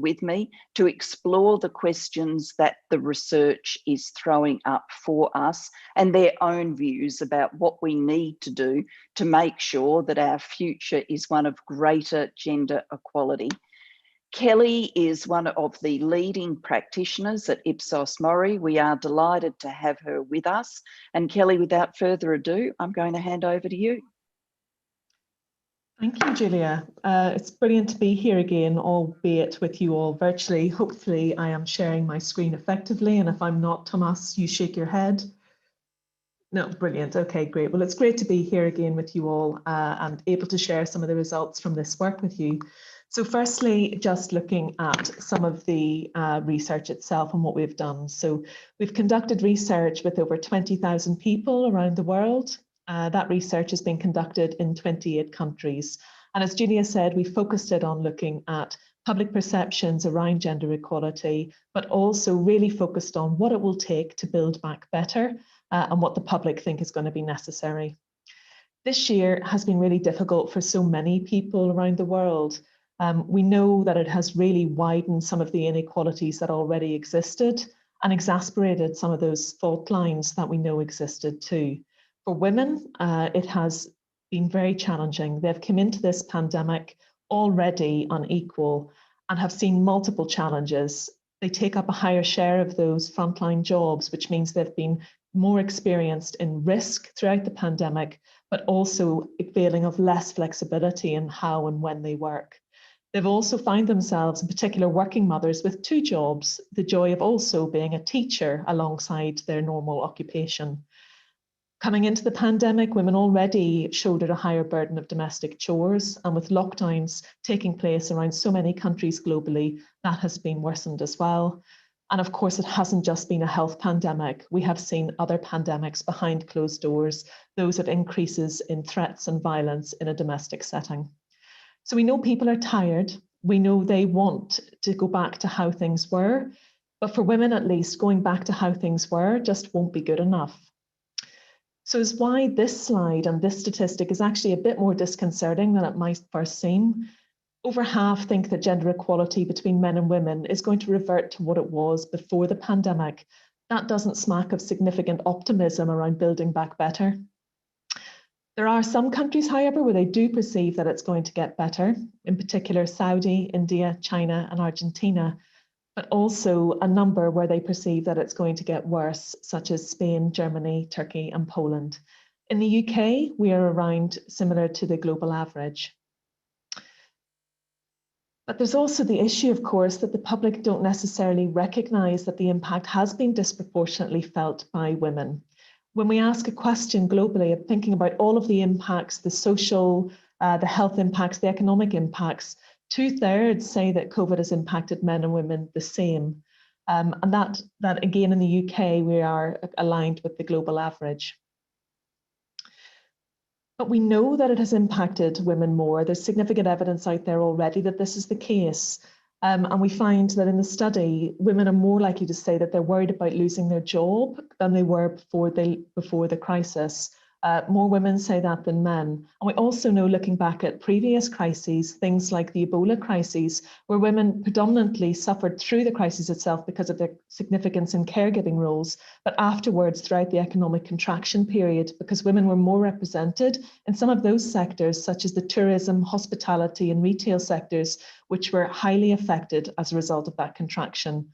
with me to explore the questions that the research is throwing up for us and their own views about what we need to do to make sure that our future is one of greater gender equality. Kelly is one of the leading practitioners at Ipsos Mori. We are delighted to have her with us. And Kelly, without further ado, I'm going to hand over to you. Thank you, Julia. It's brilliant to be here again, albeit with you all virtually. Hopefully I am sharing my screen effectively, and if I'm not, Thomas, you shake your head. No, brilliant. Okay, great. Well, it's great to be here again with you all and able to share some of the results from this work with you. So firstly, just looking at some of the research itself and what we've done. So we've conducted research with over 20,000 people around the world. That research has been conducted in 28 countries. And as Julia said, we focused it on looking at public perceptions around gender equality, but also really focused on what it will take to build back better and what the public think is going to be necessary. This year has been really difficult for so many people around the world. We know that it has really widened some of the inequalities that already existed and exacerbated some of those fault lines that we know existed too. For women, it has been very challenging. They've come into this pandemic already unequal and have seen multiple challenges. They take up a higher share of those frontline jobs, which means they've been more experienced in risk throughout the pandemic, but also a feeling of less flexibility in how and when they work. They've also found themselves, in particular working mothers, with two jobs, the joy of also being a teacher alongside their normal occupation. Coming into the pandemic, women already shouldered a higher burden of domestic chores, and with lockdowns taking place around so many countries globally, that has been worsened as well. And of course, it hasn't just been a health pandemic. We have seen other pandemics behind closed doors, those of increases in threats and violence in a domestic setting. So we know people are tired. We know they want to go back to how things were, but for women at least, going back to how things were just won't be good enough. So it's why this slide and this statistic is actually a bit more disconcerting than it might first seem. Over half think that gender equality between men and women is going to revert to what it was before the pandemic. That doesn't smack of significant optimism around building back better. There are some countries, however, where they do perceive that it's going to get better, in particular Saudi, India, China, and Argentina, but also a number where they perceive that it's going to get worse, such as Spain, Germany, Turkey, and Poland. In the UK, we are around similar to the global average. But there's also the issue, of course, that the public don't necessarily recognise that the impact has been disproportionately felt by women. When we ask a question globally of thinking about all of the impacts, the social, the health impacts, the economic impacts, 2/3 say that COVID has impacted men and women the same. And that again, in the UK, we are aligned with the global average. But we know that it has impacted women more. There's significant evidence out there already that this is the case. And we find that in the study, women are more likely to say that they're worried about losing their job than they were before the crisis. More women say that than men. And we also know, looking back at previous crises, things like the Ebola crises, where women predominantly suffered through the crisis itself because of their significance in caregiving roles, but afterwards throughout the economic contraction period, because women were more represented in some of those sectors, such as the tourism, hospitality, and retail sectors, which were highly affected as a result of that contraction.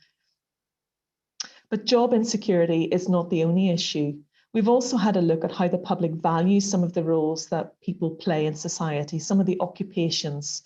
But job insecurity is not the only issue. We've also had a look at how the public values some of the roles that people play in society, some of the occupations.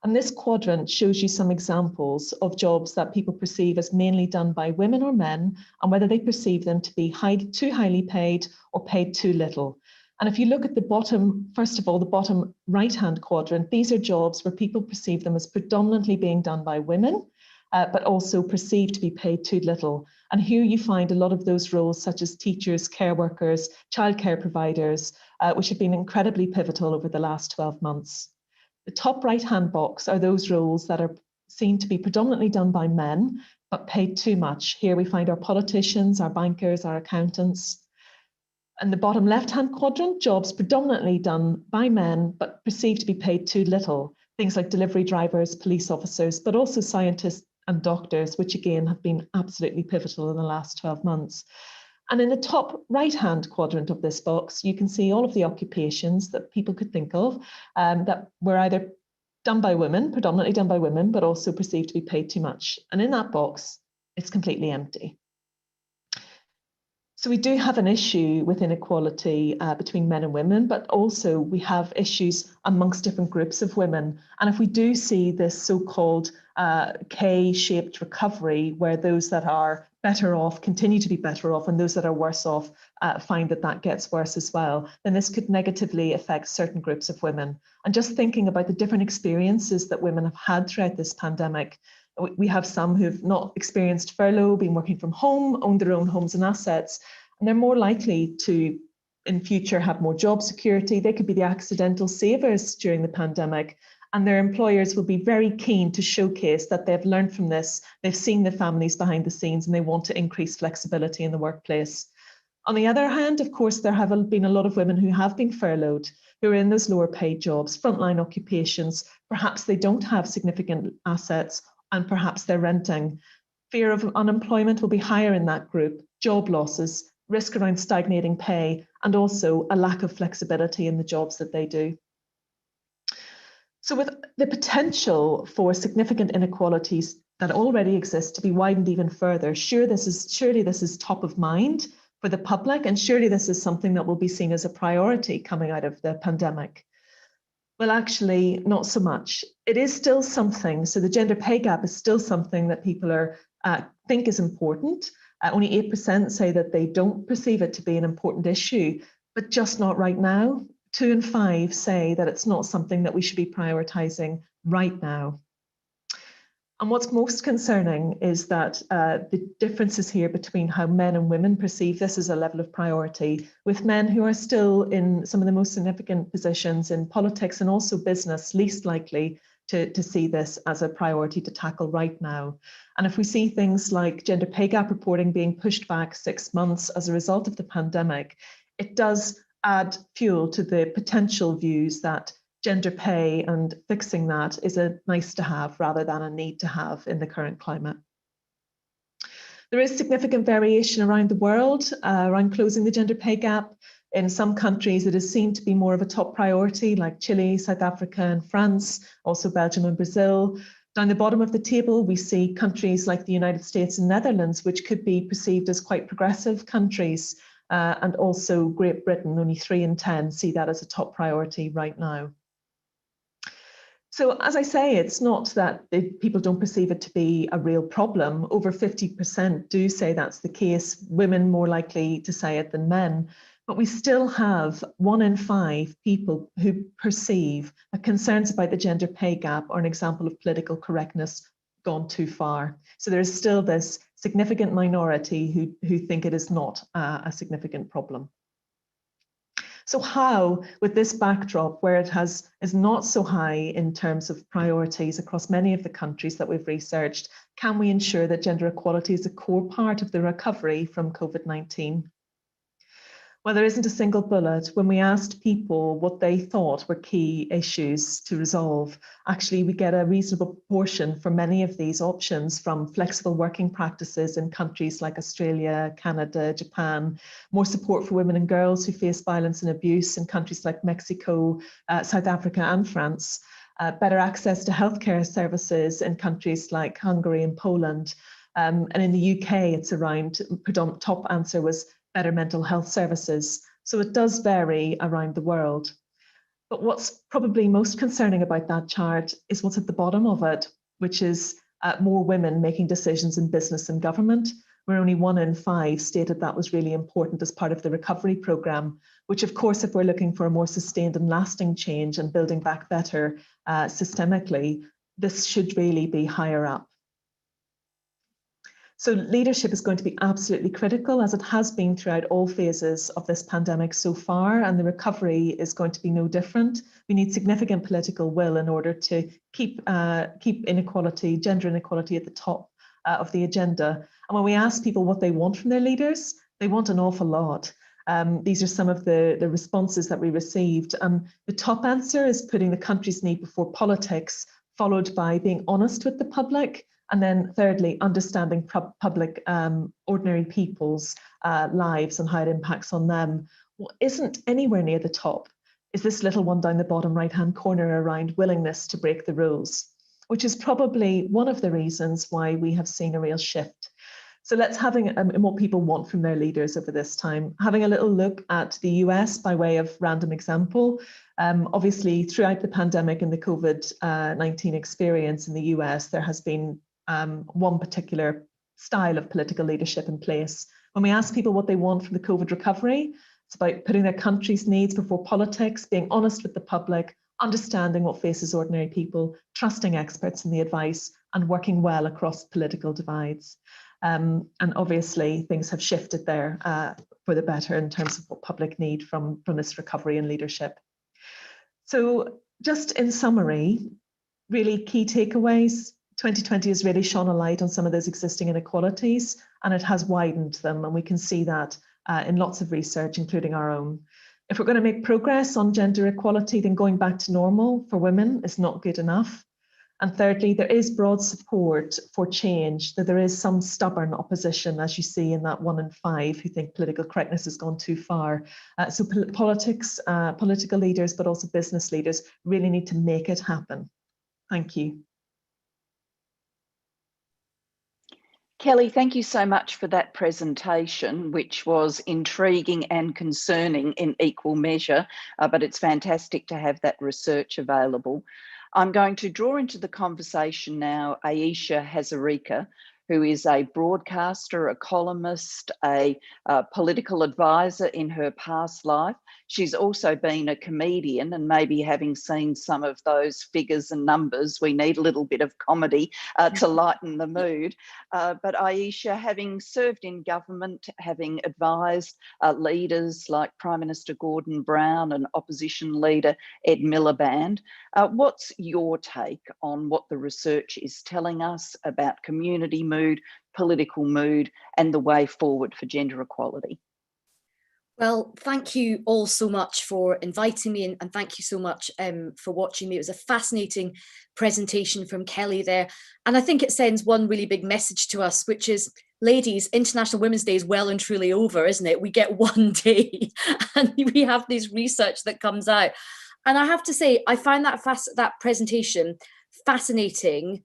And this quadrant shows you some examples of jobs that people perceive as mainly done by women or men, and whether they perceive them to be too highly paid or paid too little. And if you look at the bottom, first of all, the bottom right-hand quadrant, these are jobs where people perceive them as predominantly being done by women, but also perceived to be paid too little. And here you find a lot of those roles, such as teachers, care workers, childcare providers, which have been incredibly pivotal over the last 12 months. The top right-hand box are those roles that are seen to be predominantly done by men, but paid too much. Here we find our politicians, our bankers, our accountants. And the bottom left-hand quadrant, jobs predominantly done by men, but perceived to be paid too little. things like delivery drivers, police officers, but also scientists and doctors, which again have been absolutely pivotal in the last 12 months. And in the top right-hand quadrant of this box, you can see all of the occupations that people could think of that were either done by women, predominantly done by women, but also perceived to be paid too much. And in that box, it's completely empty. So we do have an issue with inequality between men and women, but also we have issues amongst different groups of women. And if we do see this so-called K-shaped recovery, where those that are better off continue to be better off and those that are worse off find that that gets worse as well, then this could negatively affect certain groups of women. And just thinking about the different experiences that women have had throughout this pandemic, we have some who've not experienced furlough, been working from home, owned their own homes and assets, and they're more likely to, in future, have more job security. They could be the accidental savers during the pandemic, and their employers will be very keen to showcase that they've learned from this, they've seen the families behind the scenes, and they want to increase flexibility in the workplace. On the other hand, of course, there have been a lot of women who have been furloughed, who are in those lower paid jobs, frontline occupations. Perhaps they don't have significant assets, and perhaps they're renting. Fear of unemployment will be higher in that group, job losses, risk around stagnating pay, and also a lack of flexibility in the jobs that they do. So with the potential for significant inequalities that already exist to be widened even further, surely this is top of mind for the public, and surely this is something that will be seen as a priority coming out of the pandemic. Well, actually, not so much. It is still something. So the gender pay gap is still something that people think is important. Only 8% say that they don't perceive it to be an important issue, but just not right now. 2 in 5 say that it's not something that we should be prioritising right now. And what's most concerning is that the differences here between how men and women perceive this as a level of priority, with men who are still in some of the most significant positions in politics and also business, least likely to see this as a priority to tackle right now. And if we see things like gender pay gap reporting being pushed back 6 months as a result of the pandemic, it does add fuel to the potential views that gender pay and fixing that is a nice to have rather than a need to have in the current climate. There is significant variation around the world around closing the gender pay gap. In some countries, it is seen to be more of a top priority, like Chile, South Africa, and France, also Belgium and Brazil. Down the bottom of the table, we see countries like the United States and Netherlands, which could be perceived as quite progressive countries, and also Great Britain. Only 3 in 10 see that as a top priority right now. So as I say, it's not that people don't perceive it to be a real problem. Over 50% do say that's the case, women more likely to say it than men. But we still have 1 in 5 people who perceive that concerns about the gender pay gap are an example of political correctness gone too far. So there is still this significant minority who think it is not a significant problem. So how, with this backdrop where it is not so high in terms of priorities across many of the countries that we've researched, can we ensure that gender equality is a core part of the recovery from COVID-19? Well, there isn't a single bullet. When we asked people what they thought were key issues to resolve, actually we get a reasonable proportion for many of these options, from flexible working practices in countries like Australia, Canada, Japan, more support for women and girls who face violence and abuse in countries like Mexico, South Africa and France, better access to healthcare services in countries like Hungary and Poland. And in the UK, it's around, top answer was better mental health services. So it does vary around the world. But what's probably most concerning about that chart is what's at the bottom of it, which is more women making decisions in business and government, where only 1 in 5 stated that was really important as part of the recovery programme, which of course, if we're looking for a more sustained and lasting change and building back better systemically, this should really be higher up. So leadership is going to be absolutely critical, as it has been throughout all phases of this pandemic so far, and the recovery is going to be no different. We need significant political will in order to keep inequality, gender inequality at the top of the agenda. And when we ask people what they want from their leaders, they want an awful lot. These are some of the responses that we received. The top answer is putting the country's need before politics, followed by being honest with the public, and then thirdly, understanding public, ordinary people's lives and how it impacts on them. What isn't anywhere near the top is this little one down the bottom right-hand corner around willingness to break the rules, which is probably one of the reasons why we have seen a real shift. So let's having what people want from their leaders over this time. Having a little look at the US by way of random example. Obviously, throughout the pandemic and the COVID-19 experience in the US, there has been one particular style of political leadership in place. When we ask people what they want from the COVID recovery, it's about putting their country's needs before politics, being honest with the public, understanding what faces ordinary people, trusting experts in the advice, and working well across political divides. And obviously, things have shifted there for the better in terms of what public need from this recovery and leadership. So just in summary, really key takeaways. 2020 has really shone a light on some of those existing inequalities, and it has widened them, and we can see that in lots of research, including our own. If we're going to make progress on gender equality, then going back to normal for women is not good enough. And thirdly, there is broad support for change, that there is some stubborn opposition, as you see in that 1 in 5 who think political correctness has gone too far. So politics, political leaders, but also business leaders really need to make it happen. Thank you. Kelly, thank you so much for that presentation, which was intriguing and concerning in equal measure, but it's fantastic to have that research available. I'm going to draw into the conversation now Aisha Hazarika, who is a broadcaster, a columnist, a political advisor in her past life. She's also been a comedian, and maybe having seen some of those figures and numbers, we need a little bit of comedy to lighten the mood. But Aisha, having served in government, having advised leaders like Prime Minister Gordon Brown and opposition leader Ed Miliband, what's your take on what the research is telling us about community mood, political mood, and the way forward for gender equality? Well, thank you all so much for inviting me, and thank you so much for watching me. It was a fascinating presentation from Kelly there. And I think it sends one really big message to us, which is, ladies, International Women's Day is well and truly over, isn't it? We get one day and we have this research that comes out. And I have to say, I find that presentation fascinating,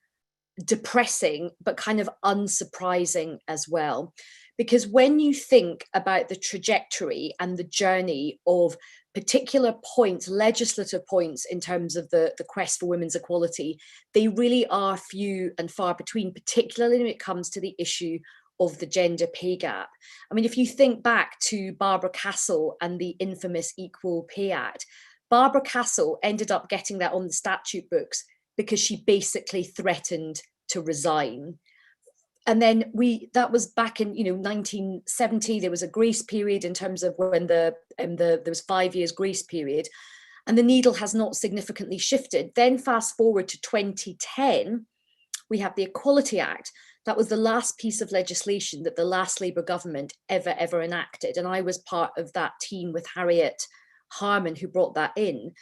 depressing, but kind of unsurprising as well. Because when you think about the trajectory and the journey of particular points, legislative points in terms of the quest for women's equality, they really are few and far between, particularly when it comes to the issue of the gender pay gap. I mean, if you think back to Barbara Castle and the infamous Equal Pay Act, Barbara Castle ended up getting that on the statute books because she basically threatened to resign. And then that was back in 1970. There was a grace period in terms of when there was 5 years grace period, and the needle has not significantly shifted. Then fast forward to 2010, we have the Equality Act. That was the last piece of legislation that the last Labour government ever enacted, and I was part of that team with Harriet Harman who brought that in.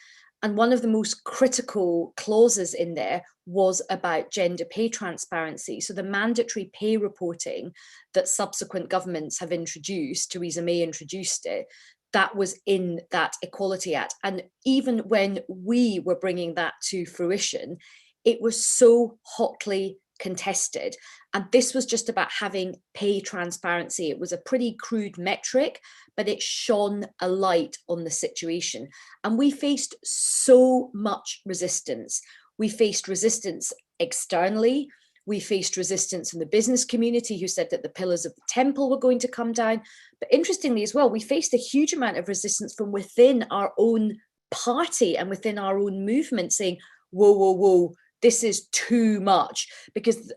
And one of the most critical clauses in there was about gender pay transparency. So the mandatory pay reporting that subsequent governments have introduced, Theresa May introduced it, that was in that Equality Act. And even when we were bringing that to fruition, it was so hotly contested. And this was just about having pay transparency. It was a pretty crude metric, but it shone a light on the situation. And we faced so much resistance. We faced resistance externally. We faced resistance in the business community who said that the pillars of the temple were going to come down. But interestingly as well, we faced a huge amount of resistance from within our own party and within our own movement saying, whoa, whoa, whoa, this is too much.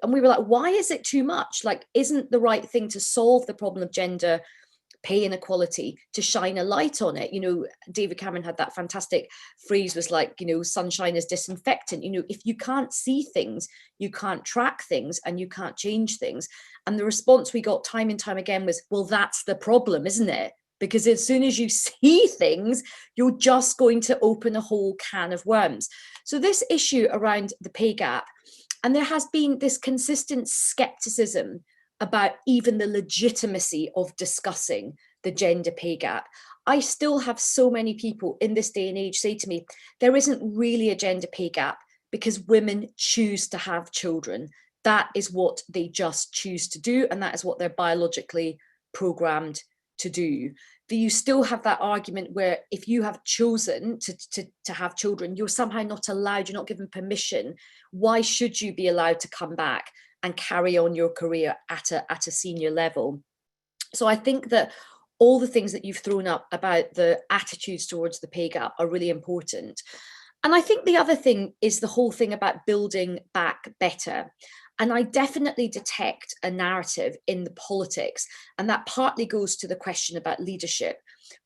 And we were like, why is it too much? Like, isn't the right thing to solve the problem of gender pay inequality to shine a light on it? David Cameron had that fantastic phrase, was like, sunshine is disinfectant. If you can't see things, you can't track things, and you can't change things. And the response we got time and time again was, well, that's the problem, isn't it? because as soon as you see things, you're just going to open a whole can of worms. So this issue around the pay gap, and there has been this consistent skepticism about even the legitimacy of discussing the gender pay gap. I still have so many people in this day and age say to me, there isn't really a gender pay gap because women choose to have children. That is what they just choose to do, and that is what they're biologically programmed to do. But you still have that argument where if you have chosen to have children, you're somehow not allowed, you're not given permission. Why should you be allowed to come back and carry on your career at a senior level? So I think that all the things that you've thrown up about the attitudes towards the pay gap are really important. And I think the other thing is the whole thing about building back better. And I definitely detect a narrative in the politics, and that partly goes to the question about leadership.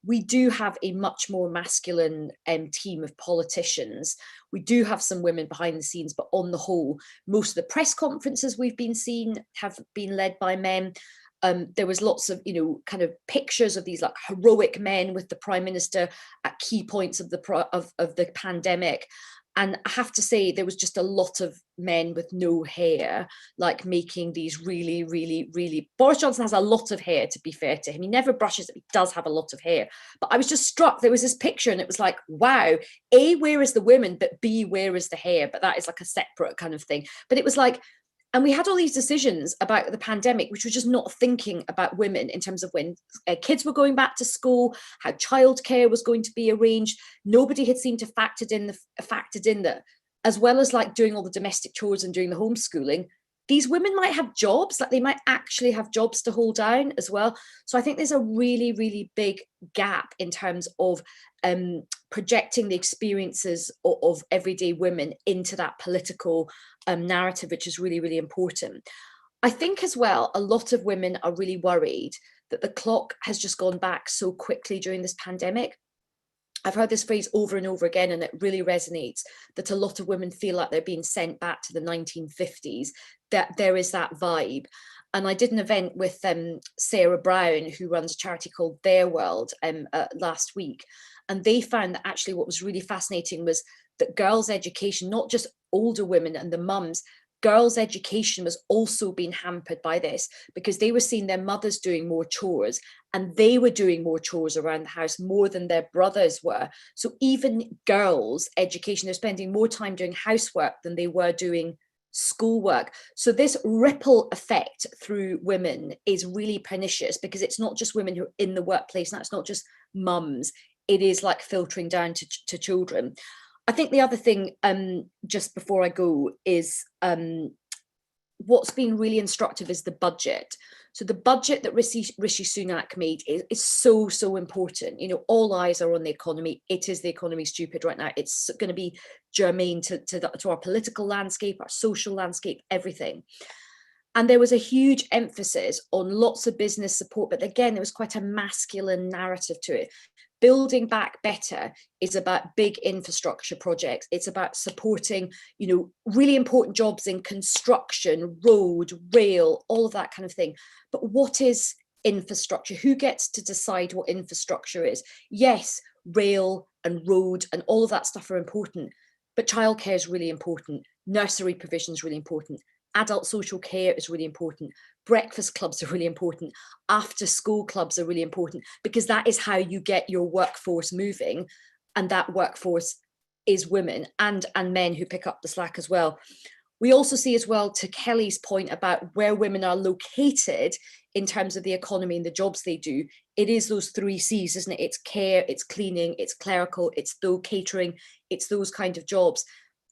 We do have a much more masculine team of politicians. We do have some women behind the scenes, but on the whole, most of the press conferences we've been seeing have been led by men. There was lots of, kind of pictures of these like heroic men with the Prime Minister at key points of the pandemic. And I have to say, there was just a lot of men with no hair, like making these really, really, really... Boris Johnson has a lot of hair, to be fair to him. He never brushes it, he does have a lot of hair. But I was just struck, there was this picture and it was like, wow, A, where is the women? But B, where is the hair? But that is like a separate kind of thing. But it was like, and we had all these decisions about the pandemic, which was just not thinking about women in terms of when kids were going back to school, how childcare was going to be arranged. Nobody had seemed to factored in that, as well as like doing all the domestic chores and doing the homeschooling, these women might have jobs, like they might actually have jobs to hold down as well. So I think there's a really, really big gap in terms of projecting the experiences of everyday women into that political narrative, which is really, really important. I think as well, a lot of women are really worried that the clock has just gone back so quickly during this pandemic. I've heard this phrase over and over again, and it really resonates, that a lot of women feel like they're being sent back to the 1950s, that there is that vibe. And I did an event with Sarah Brown, who runs a charity called Their World, last week. And they found that actually what was really fascinating was that girls' education, not just older women and the mums, girls' education was also being hampered by this, because they were seeing their mothers doing more chores, and they were doing more chores around the house more than their brothers were. So even girls' education, they're spending more time doing housework than they were doing schoolwork. So this ripple effect through women is really pernicious, because it's not just women who are in the workplace, and that's not just mums, it is like filtering down to children. I think the other thing, just before I go, is what's been really instructive is the budget. So the budget that Rishi Sunak made is so, so important. All eyes are on the economy. It is the economy stupid right now. It's going to be germane to our political landscape, our social landscape, everything. And there was a huge emphasis on lots of business support, but again, there was quite a masculine narrative to it. Building back better is about big infrastructure projects. It's about supporting, really important jobs in construction, road, rail, all of that kind of thing. But what is infrastructure? Who gets to decide what infrastructure is? Yes, rail and road and all of that stuff are important, but childcare is really important. Nursery provision is really important. Adult social care is really important. Breakfast clubs are really important. After school clubs are really important, because that is how you get your workforce moving. And that workforce is women and men who pick up the slack as well. We also see as well, to Kelly's point about where women are located in terms of the economy and the jobs they do, it is those 3 C's, isn't it? It's care, it's cleaning, it's clerical, it's catering, it's those kind of jobs.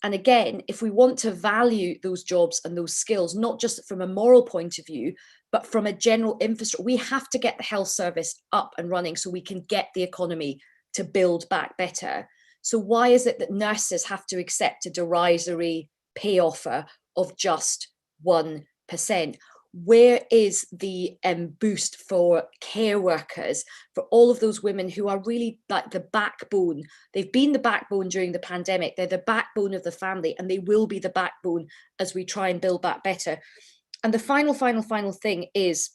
And again, if we want to value those jobs and those skills, not just from a moral point of view, but from a general infrastructure, we have to get the health service up and running so we can get the economy to build back better. So why is it that nurses have to accept a derisory pay offer of just 1%? Where is the boost for care workers, for all of those women who are really like the backbone? They've been the backbone during the pandemic. They're the backbone of the family, and they will be the backbone as we try and build back better. And the final thing is,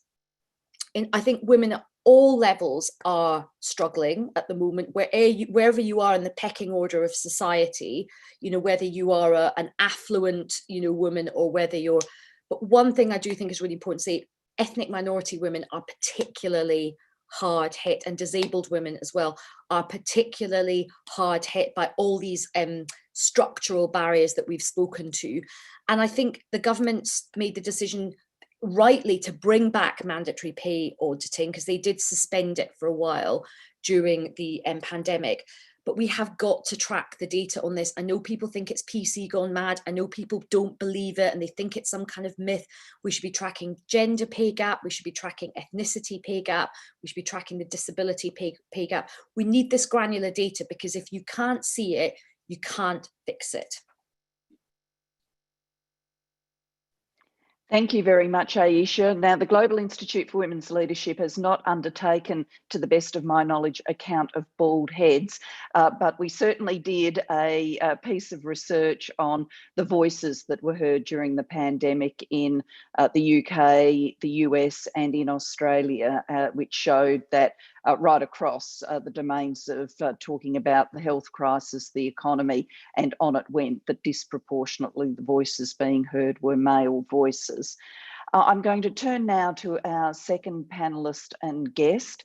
I think women all levels are struggling at the moment, wherever you are in the pecking order of society, whether you are an affluent, woman, or whether you're, but one thing I do think is really important to say, ethnic minority women are particularly hard hit, and disabled women as well are particularly hard hit by all these structural barriers that we've spoken to. And I think the government's made the decision rightly to bring back mandatory pay auditing, because they did suspend it for a while during the pandemic. But we have got to track the data on this. I know people think it's PC gone mad. I know people don't believe it and they think it's some kind of myth. We should be tracking gender pay gap. We should be tracking ethnicity pay gap. We should be tracking the disability pay gap. We need this granular data, because if you can't see it, you can't fix it. Thank you very much, Aisha. Now, the Global Institute for Women's Leadership has not undertaken, to the best of my knowledge, a count of bald heads, but we certainly did a piece of research on the voices that were heard during the pandemic in the UK, the US, and in Australia, which showed that right across the domains of talking about the health crisis, the economy, and on it went, that disproportionately the voices being heard were male voices. I'm going to turn now to our second panellist and guest,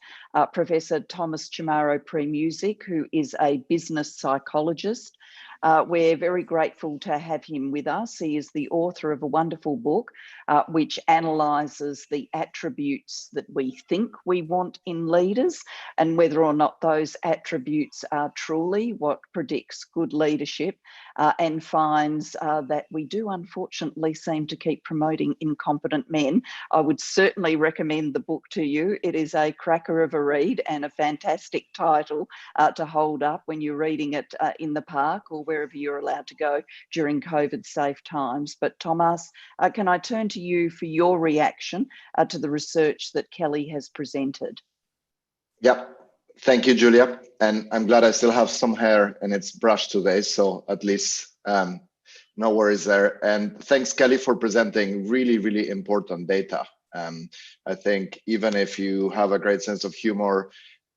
Professor Thomas Chamorro-Premuzic, who is a business psychologist. We're very grateful to have him with us. He is the author of a wonderful book which analyses the attributes that we think we want in leaders and whether or not those attributes are truly what predicts good leadership, and finds that we do unfortunately seem to keep promoting incompetent men. I would certainly recommend the book to you. It is a cracker of a read and a fantastic title to hold up when you're reading it in the park or wherever you're allowed to go during COVID-safe times. But Thomas, can I turn to you for your reaction to the research that Kelly has presented? Yep. Thank you, Julia. And I'm glad I still have some hair and it's brushed today, so at least no worries there. And thanks, Kelly, for presenting really, really important data. I think even if you have a great sense of humor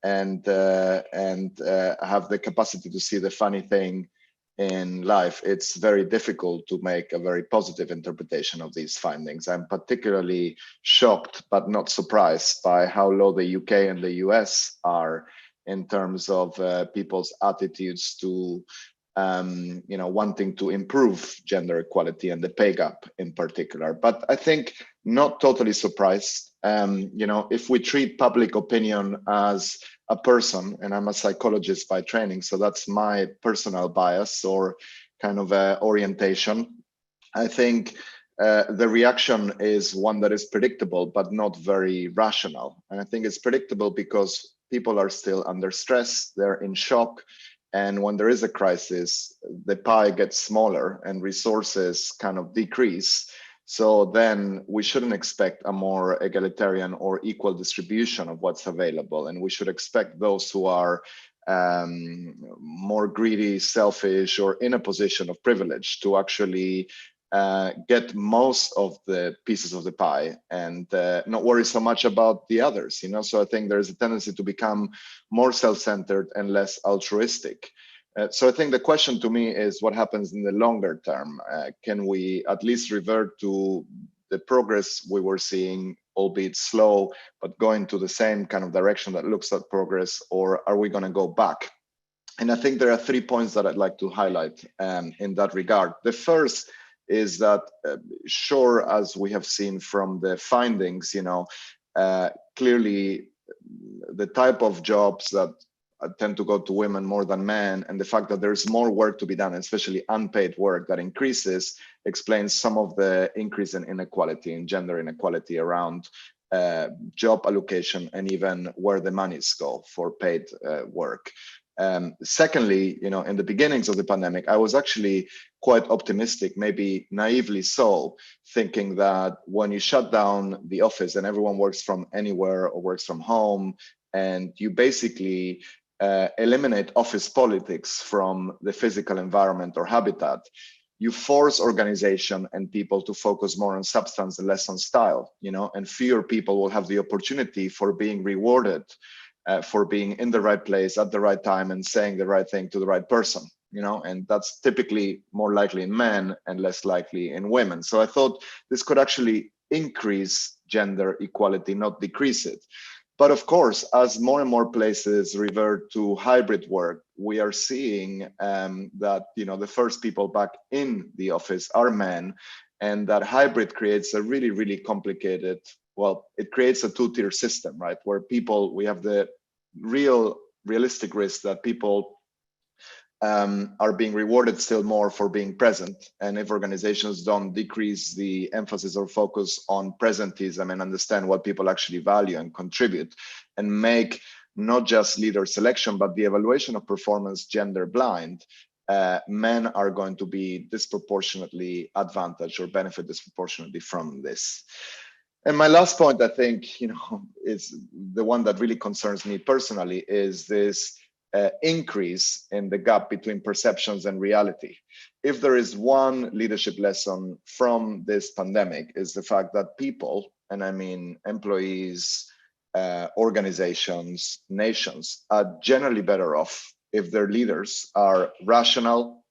and have the capacity to see the funny thing in life, it's very difficult to make a very positive interpretation of these findings. I'm particularly shocked but not surprised by how low the UK and the US are in terms of people's attitudes to wanting to improve gender equality and the pay gap in particular. But I think not totally surprised. If we treat public opinion as a person, and I'm a psychologist by training, so that's my personal bias or kind of orientation, I think the reaction is one that is predictable, but not very rational. And I think it's predictable because people are still under stress, they're in shock. And when there is a crisis, the pie gets smaller and resources kind of decrease. So then we shouldn't expect a more egalitarian or equal distribution of what's available. And we should expect those who are more greedy, selfish, or in a position of privilege to actually get most of the pieces of the pie and not worry so much about the others, So I think there's a tendency to become more self-centered and less altruistic. So I think the question to me is what happens in the longer term? Can we at least revert to the progress we were seeing, albeit slow, but going to the same kind of direction that looks at progress, or are we going to go back? And I think there are 3 points that I'd like to highlight in that regard. The first is that, sure, as we have seen from the findings, clearly the type of jobs that tend to go to women more than men, and the fact that there's more work to be done, especially unpaid work that increases, explains some of the increase in inequality, in gender inequality around job allocation and even where the monies go for paid work. Secondly, in the beginnings of the pandemic, I was actually quite optimistic, maybe naively so, thinking that when you shut down the office and everyone works from anywhere or works from home, and you basically eliminate office politics from the physical environment or habitat, you force organization and people to focus more on substance and less on style, you know, and fewer people will have the opportunity for being rewarded for being in the right place at the right time and saying the right thing to the right person, you know, and that's typically more likely in men and less likely in women. So I thought this could actually increase gender equality, not decrease it. But of course, as more and more places revert to hybrid work, we are seeing that, you know, the first people back in the office are men, and that hybrid creates a really, really complicated, well, it creates a two-tier system, right? Where people, we have the realistic risk that people are being rewarded still more for being present. And if organizations don't decrease the emphasis or focus on presentism and understand what people actually value and contribute, and make not just leader selection, but the evaluation of performance gender blind, men are going to be disproportionately advantaged or benefit disproportionately from this. And my last point, I think, you know, is the one that really concerns me personally, is this increase in the gap between perceptions and reality. If there is one leadership lesson from this pandemic, is the fact that people, and I mean employees, organizations, nations, are generally better off if their leaders are rational,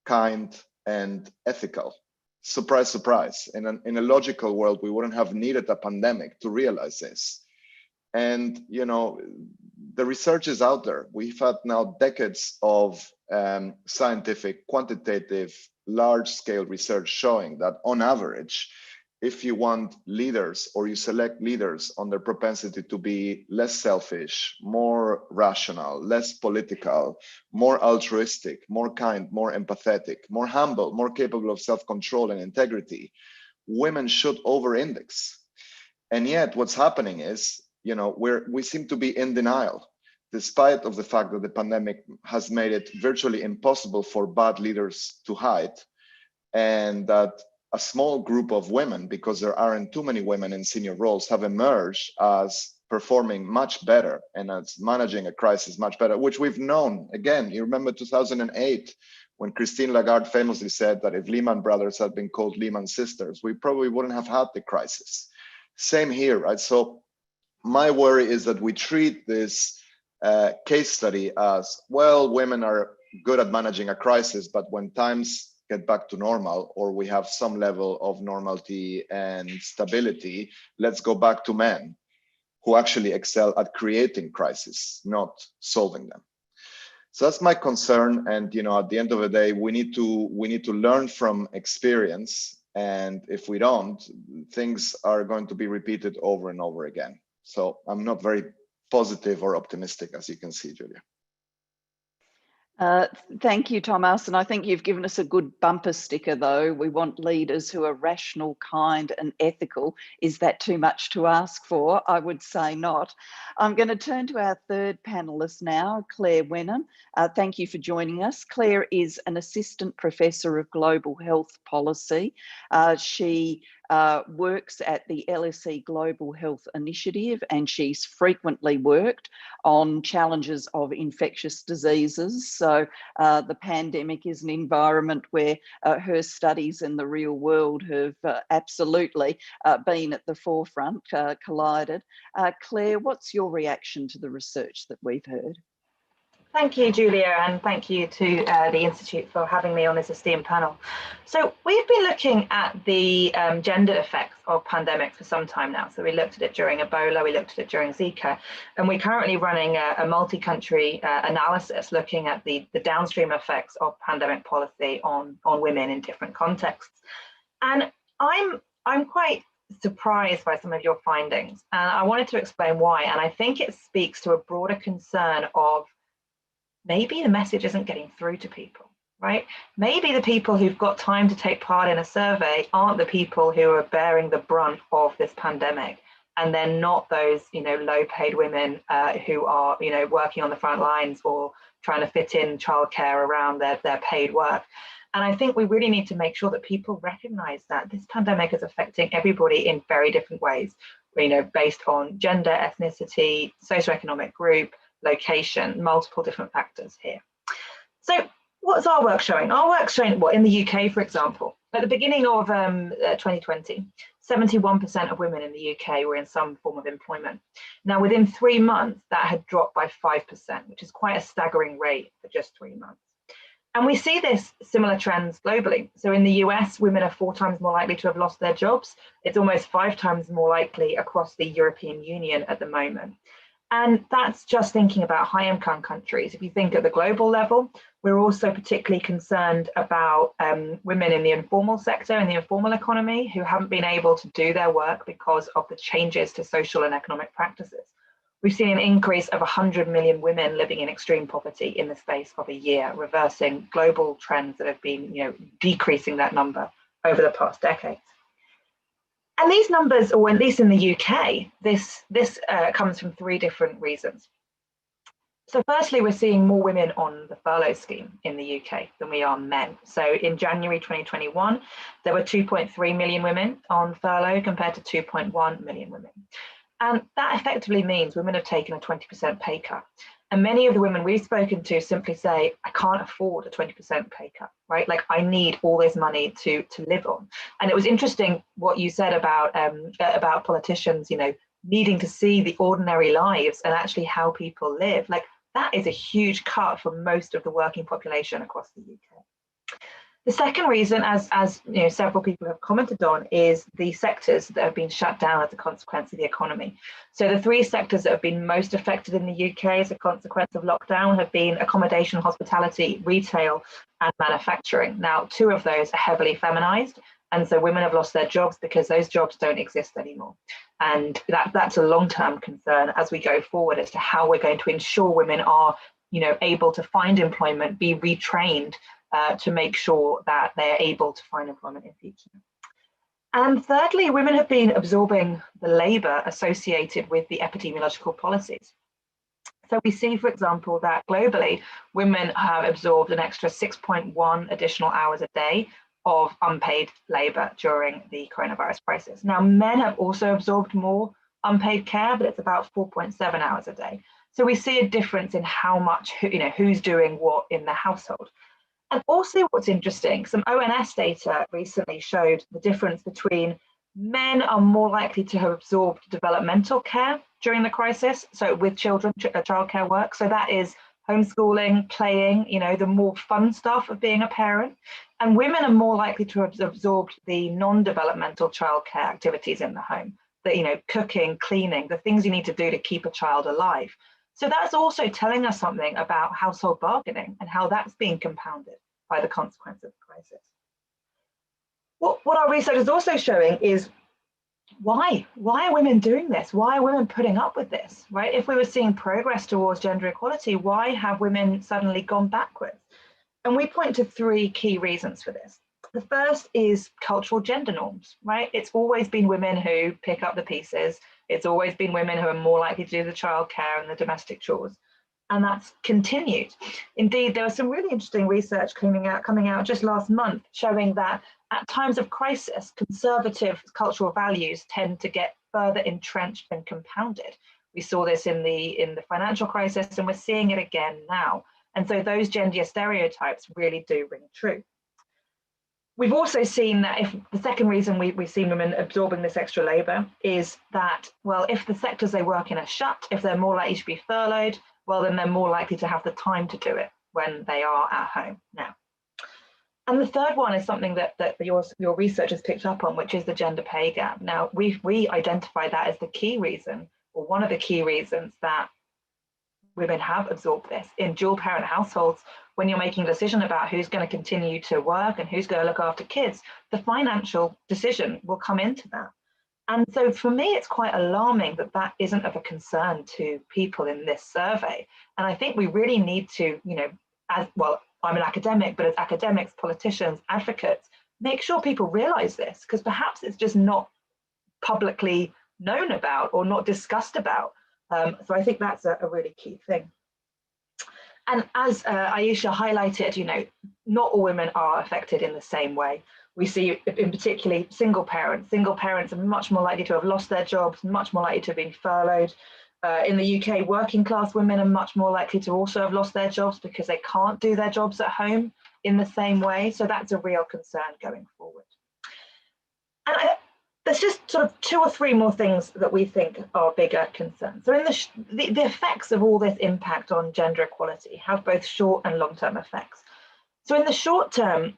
kind, and ethical. Surprise, surprise. In a logical world, we wouldn't have needed a pandemic to realize this. And, you know, the research is out there. We've had now decades of scientific, quantitative, large-scale research showing that on average, if you want leaders, or you select leaders on their propensity to be less selfish, more rational, less political, more altruistic, more kind, more empathetic, more humble, more capable of self-control and integrity, women should over-index. And yet what's happening is, you know, we seem to be in denial, despite of the fact that the pandemic has made it virtually impossible for bad leaders to hide, and that a small group of women, because there aren't too many women in senior roles, have emerged as performing much better and as managing a crisis much better, which we've known. Again, you remember 2008, when Christine Lagarde famously said that if Lehman Brothers had been called Lehman Sisters, we probably wouldn't have had the crisis. Same here, right? So my worry is that we treat this case study as, well, women are good at managing a crisis, but when times get back to normal, or we have some level of normality and stability, let's go back to men who actually excel at creating crises, not solving them. So that's my concern. And, you know, at the end of the day, we need to learn from experience. And if we don't, things are going to be repeated over and over again. So I'm not very positive or optimistic, as you can see, Julia. Thank you, Thomas. And I think you've given us a good bumper sticker, though. We want leaders who are rational, kind, and ethical. Is that too much to ask for? I would say not. I'm going to turn to our third panelist now, Claire Wenham. Thank you for joining us. Claire is an assistant professor of global health policy. She works at the LSE Global Health Initiative, and she's frequently worked on challenges of infectious diseases. So the pandemic is an environment where her studies in the real world have absolutely been at the forefront, collided. Claire, what's your reaction to the research that we've heard? Thank you, Julia, and thank you to the Institute for having me on this esteemed panel. So we've been looking at the gender effects of pandemics for some time now. So we looked at it during Ebola, we looked at it during Zika, and we're currently running a multi-country analysis looking at the downstream effects of pandemic policy on women in different contexts. And I'm quite surprised by some of your findings, and I wanted to explain why. And I think it speaks to a broader concern of maybe the message isn't getting through to people, right? Maybe the people who've got time to take part in a survey aren't the people who are bearing the brunt of this pandemic, and they're not those, you know, low-paid women who are, you know, working on the front lines or trying to fit in childcare around their paid work. And I think we really need to make sure that people recognize that this pandemic is affecting everybody in very different ways, you know, based on gender, ethnicity, socioeconomic group, location, multiple different factors here. So what's our work showing? Our work's showing, well, in the UK, for example, at the beginning of 2020, 71% of women in the UK were in some form of employment. Now, within 3 months, that had dropped by 5%, which is quite a staggering rate for just 3 months. And we see this similar trends globally. So in the US, women are 4 times more likely to have lost their jobs. It's almost 5 times more likely across the European Union at the moment. And that's just thinking about high-income countries. If you think at the global level, we're also particularly concerned about women in the informal sector, in the informal economy, who haven't been able to do their work because of the changes to social and economic practices. We've seen an increase of 100 million women living in extreme poverty in the space of a year, reversing global trends that have been, decreasing that number over the past decades. And these numbers, or at least in the UK, this comes from 3 different reasons. So firstly, we're seeing more women on the furlough scheme in the UK than we are men. So in January 2021, there were 2.3 million women on furlough compared to 2.1 million women. And that effectively means women have taken a 20% pay cut. And many of the women we've spoken to simply say, I can't afford a 20% pay cut, right? Like, I need all this money to live on. And it was interesting what you said about politicians, needing to see the ordinary lives and actually how people live. Like, that is a huge cut for most of the working population across the UK. The second reason, as several people have commented on, is the sectors that have been shut down as a consequence of the economy. So the 3 sectors that have been most affected in the UK as a consequence of lockdown have been accommodation, hospitality, retail, and manufacturing. Now, 2 of those are heavily feminised, and so women have lost their jobs because those jobs don't exist anymore. And that's a long-term concern as we go forward as to how we're going to ensure women are, able to find employment, be retrained, to make sure that they're able to find employment in future. And thirdly, women have been absorbing the labour associated with the epidemiological policies. So we see, for example, that globally, women have absorbed an extra 6.1 additional hours a day of unpaid labour during the coronavirus crisis. Now, men have also absorbed more unpaid care, but it's about 4.7 hours a day. So we see a difference in how much, who's doing what in the household. And also what's interesting, some ONS data recently showed the difference between men are more likely to have absorbed developmental care during the crisis, so with children, childcare work. So that is homeschooling, playing, the more fun stuff of being a parent. And women are more likely to have absorbed the non-developmental childcare activities in the home, cooking, cleaning, the things you need to do to keep a child alive. So that's also telling us something about household bargaining and how that's being compounded by the consequence of the crisis. What our research is also showing is why are women doing this? Why are women putting up with this, right? If we were seeing progress towards gender equality, why have women suddenly gone backwards? And we point to 3 key reasons for this. The first is cultural gender norms, right? It's always been women who pick up the pieces. It's always been women who are more likely to do the childcare and the domestic chores. And that's continued. Indeed, there was some really interesting research coming out just last month showing that at times of crisis, conservative cultural values tend to get further entrenched and compounded. We saw this in the financial crisis, and we're seeing it again now. And so those gender stereotypes really do ring true. We've also seen that if the second reason we've seen women absorbing this extra labour is that, well, if the sectors they work in are shut, if they're more likely to be furloughed, well, then they're more likely to have the time to do it when they are at home now. And the third one is something that your research has picked up on, which is the gender pay gap. Now, we identify that as the key reason, or one of the key reasons that women have absorbed this. In dual parent households, when you're making a decision about who's going to continue to work and who's going to look after kids, the financial decision will come into that. And so for me, it's quite alarming that that isn't of a concern to people in this survey. And I think we really need to, as well, I'm an academic, but as academics, politicians, advocates, make sure people realize this, because perhaps it's just not publicly known about or not discussed about. So I think that's a really key thing. And as Aisha highlighted, not all women are affected in the same way. We see in particularly single parents are much more likely to have lost their jobs, much more likely to have been furloughed. In the UK, working class women are much more likely to also have lost their jobs because they can't do their jobs at home in the same way. So that's a real concern going forward. And there's just sort of 2 or 3 more things that we think are bigger concerns. So in the effects of all this impact on gender equality have both short and long-term effects. So in the short term,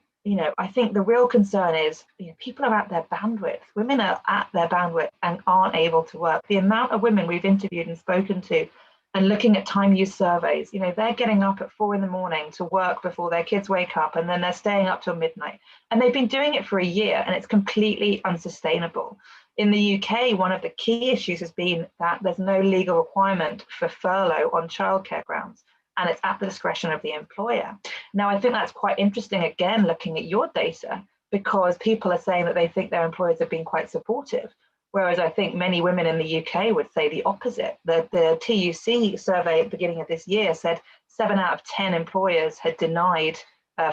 I think the real concern is, people are at their bandwidth. Women are at their bandwidth and aren't able to work. The amount of women we've interviewed and spoken to, and looking at time use surveys, they're getting up at 4 in the morning to work before their kids wake up, and then they're staying up till midnight. And they've been doing it for a year, and it's completely unsustainable. In the UK, one of the key issues has been that there's no legal requirement for furlough on childcare grounds, and it's at the discretion of the employer. Now, I think that's quite interesting, again, looking at your data, because people are saying that they think their employers have been quite supportive. Whereas I think many women in the UK would say the opposite. The TUC survey at the beginning of this year said 7 out of 10 employers had denied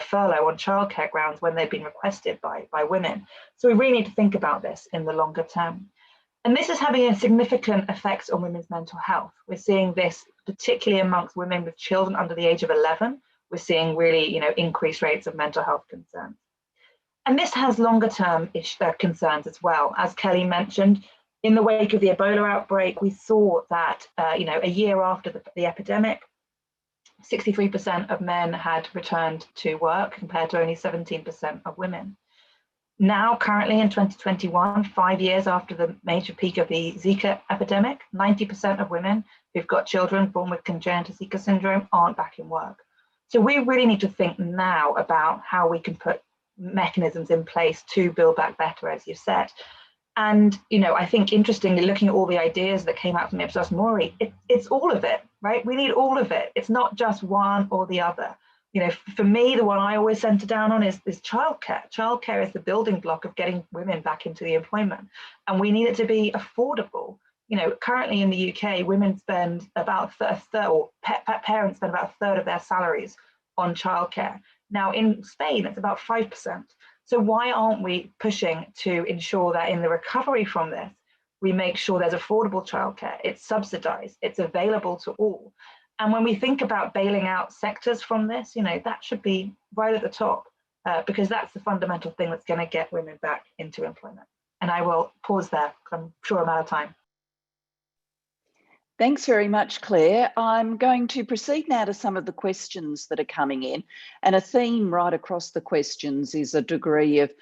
furlough on childcare grounds when they've been requested by women. So we really need to think about this in the longer term. And this is having a significant effect on women's mental health. We're seeing this particularly amongst women with children under the age of 11. We're seeing really, increased rates of mental health concerns. And this has longer term concerns as well. As Kelly mentioned, in the wake of the Ebola outbreak, we saw that, a year after the epidemic, 63% of men had returned to work compared to only 17% of women. Now, currently in 2021, 5 years after the major peak of the Zika epidemic, 90% of women who've got children born with congenital Zika syndrome aren't back in work. So we really need to think now about how we can put mechanisms in place to build back better, as you said. And, I think interestingly, looking at all the ideas that came out from Ipsos Mori, it's all of it, right? We need all of it. It's not just one or the other. For me, the one I always center down on is childcare. Childcare is the building block of getting women back into the employment, and we need it to be affordable. Currently in the UK, women spend about a third, or parents spend about a third of their salaries on childcare. Now in Spain, it's about 5%. So why aren't we pushing to ensure that in the recovery from this, we make sure there's affordable childcare, it's subsidized, it's available to all. And when we think about bailing out sectors from this, that should be right at the top, because that's the fundamental thing that's going to get women back into employment. And I will pause there because I'm sure I'm out of time. Thanks very much, Claire. I'm going to proceed now to some of the questions that are coming in. And a theme right across the questions is a degree of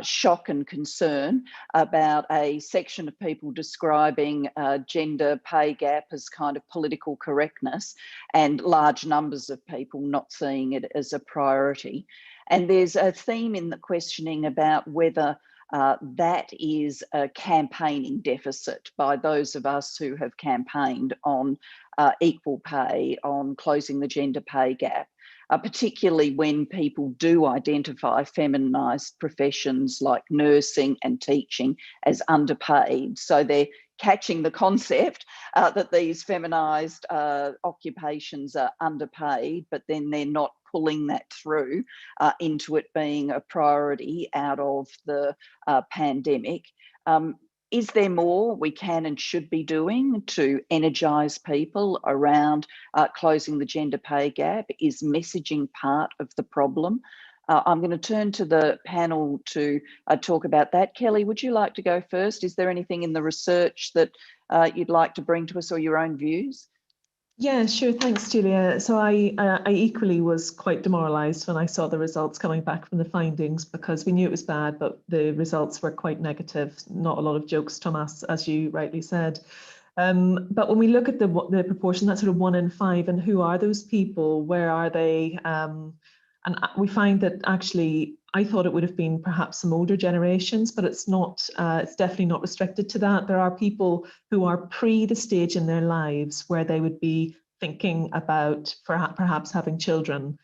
shock and concern about a section of people describing gender pay gap as kind of political correctness, and large numbers of people not seeing it as a priority. And there's a theme in the questioning about whether that is a campaigning deficit by those of us who have campaigned on equal pay, on closing the gender pay gap, particularly when people do identify feminised professions like nursing and teaching as underpaid. So they're catching the concept that these feminised occupations are underpaid, but then they're not pulling that through into it being a priority out of the pandemic. Is there more we can and should be doing to energise people around closing the gender pay gap? Is messaging part of the problem? I'm going to turn to the panel to talk about that. Kelly, would you like to go first? Is there anything in the research that you'd like to bring to us, or your own views? Yeah, sure. Thanks, Julia. So I equally was quite demoralised when I saw the results coming back from the findings, because we knew it was bad, but the results were quite negative. Not a lot of jokes, Thomas, as you rightly said. But when we look at the proportion, that's sort of 1 in 5, and who are those people? Where are they? And we find that actually, I thought it would have been perhaps some older generations, but it's not. It's definitely not restricted to that. There are people who are pre the stage in their lives where they would be thinking about perhaps having children,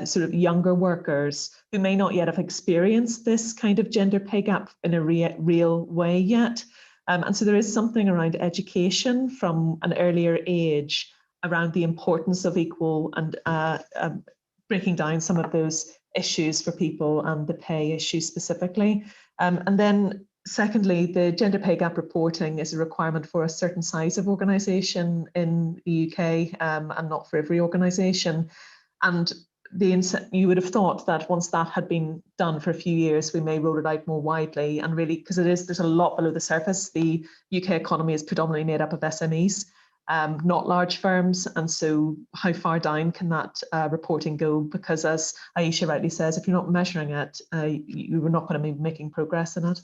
sort of younger workers who may not yet have experienced this kind of gender pay gap in a real way yet. And so there is something around education from an earlier age around the importance of equal and breaking down some of those issues for people and the pay issue specifically. And then secondly, the gender pay gap reporting is a requirement for a certain size of organisation in the UK, and not for every organisation. And you would have thought that once that had been done for a few years, we may roll it out more widely. And really, because there's a lot below the surface. The UK economy is predominantly made up of SMEs, not large firms. And so how far down can that reporting go? Because as Aisha rightly says, if you're not measuring it, you're not going to be making progress in it.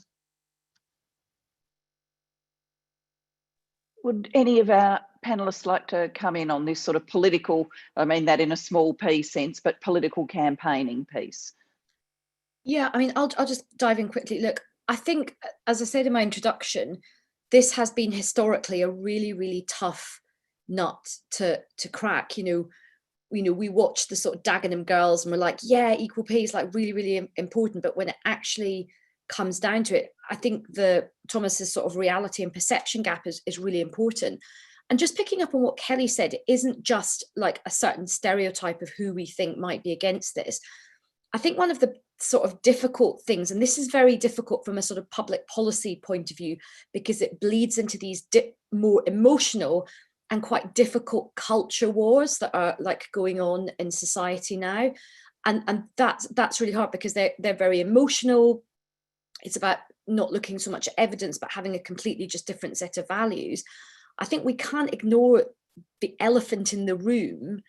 Would any of our panelists like to come in on this sort of political, I mean that in a small p sense, but political campaigning piece? Yeah, I mean, I'll just dive in quickly. Look, I think, as I said in my introduction, this has been historically a really, really tough nut to crack. You know, we watch the sort of Dagenham girls and we're like, yeah, equal pay is like really, really important. But when it actually comes down to it, I think Thomas's sort of reality and perception gap is really important. And just picking up on what Kelly said, it isn't just like a certain stereotype of who we think might be against this. I think one of the sort of difficult things, and this is very difficult from a sort of public policy point of view, because it bleeds into these more emotional and quite difficult culture wars that are like going on in society now. And that's really hard because they're very emotional. It's about not looking so much at evidence, but having a completely just different set of values. I think we can't ignore the elephant in the room,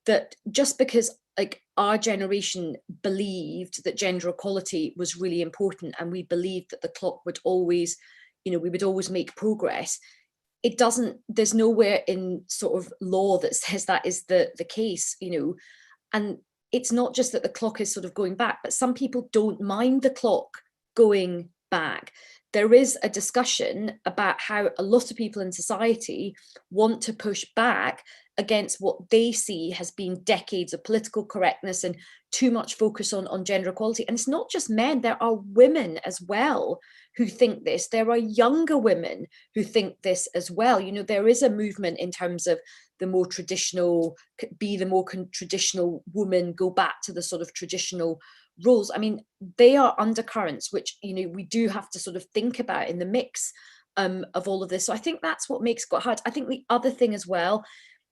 that just because like our generation believed that gender equality was really important and we believed that the clock would always, we would always make progress, it doesn't, there's nowhere in sort of law that says that is the case, and it's not just that the clock is sort of going back, but some people don't mind the clock going back. There is a discussion about how a lot of people in society want to push back against what they see has been decades of political correctness and too much focus on gender equality. And it's not just men, there are women as well who think this. There are younger women who think this as well. There is a movement in terms of the more traditional woman, go back to the sort of traditional roles. I mean, they are undercurrents, which, we do have to sort of think about in the mix of all of this. So I think that's what makes it hard. I think the other thing as well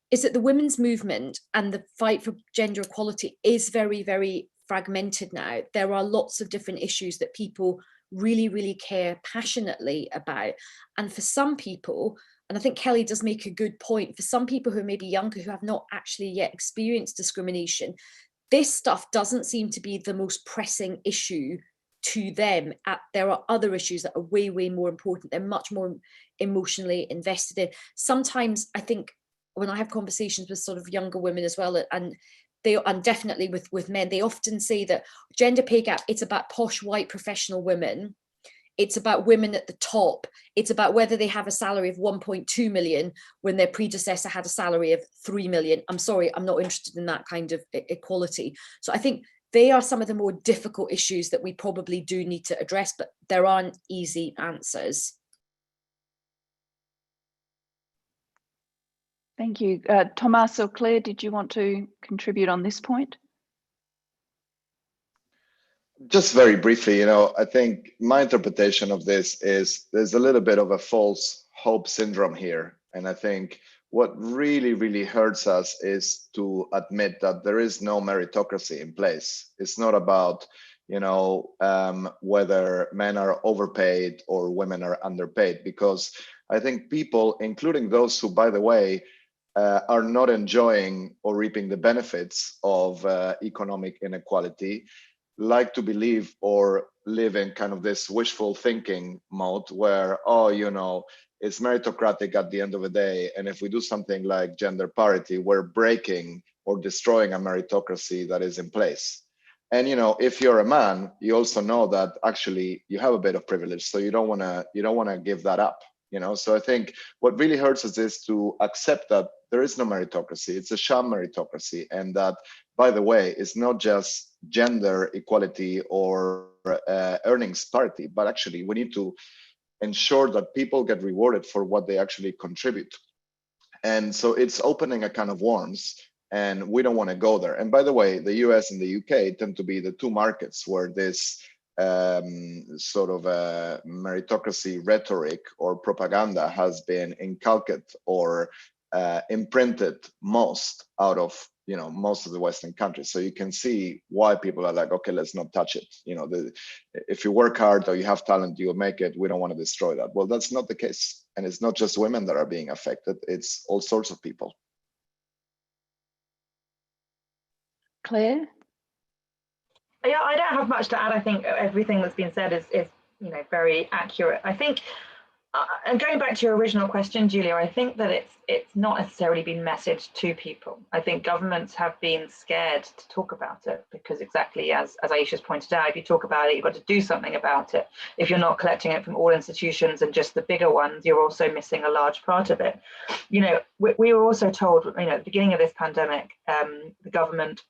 is that the women's movement and the fight for gender equality is very, very fragmented now. There are lots of different issues that people really, really care passionately about. And for some people, and I think Kelly does make a good point, for some people who are maybe younger, who have not actually yet experienced discrimination, this stuff doesn't seem to be the most pressing issue to them. There are other issues that are way, way more important. They're much more emotionally invested in. Sometimes I think when I have conversations with sort of younger women as well, and definitely with men, they often say that gender pay gap, it's about posh white professional women. It's about women at the top. It's about whether they have a salary of 1.2 million when their predecessor had a salary of 3 million. I'm sorry, I'm not interested in that kind of equality. So I think they are some of the more difficult issues that we probably do need to address, but there aren't easy answers. Thank you. Thomas or Claire, did you want to contribute on this point? Just very briefly, I think my interpretation of this is there's a little bit of a false hope syndrome here. And I think what really, really hurts us is to admit that there is no meritocracy in place. It's not about, whether men are overpaid or women are underpaid, because I think people, including those who, by the way, are not enjoying or reaping the benefits of economic inequality, like to believe or live in kind of this wishful thinking mode where, it's meritocratic at the end of the day. And if we do something like gender parity, we're breaking or destroying a meritocracy that is in place. And, if you're a man, you also know that actually you have a bit of privilege. So you don't want to give that up. So I think what really hurts us is to accept that there is no meritocracy. It's a sham meritocracy. And that, by the way, it's not just gender equality or earnings parity, but actually we need to ensure that people get rewarded for what they actually contribute. And so it's opening a can of worms, and we don't want to go there. And by the way, the US and the UK tend to be the two markets where this sort of meritocracy rhetoric or propaganda has been inculcated or imprinted most out of most of the Western countries. So you can see why people are like, okay, let's not touch it. If you work hard or you have talent, you'll make it. We don't want to destroy that. Well, that's not the case. And it's not just women that are being affected. It's all sorts of people. Claire? Yeah, I don't have much to add. I think everything that's been said is very accurate. I think, and going back to your original question, Julia, I think that it's not necessarily been messaged to people. I think governments have been scared to talk about it because, exactly as Aisha's pointed out, if you talk about it, you've got to do something about it. If you're not collecting it from all institutions and just the bigger ones, you're also missing a large part of it. We were also told, at the beginning of this pandemic, the government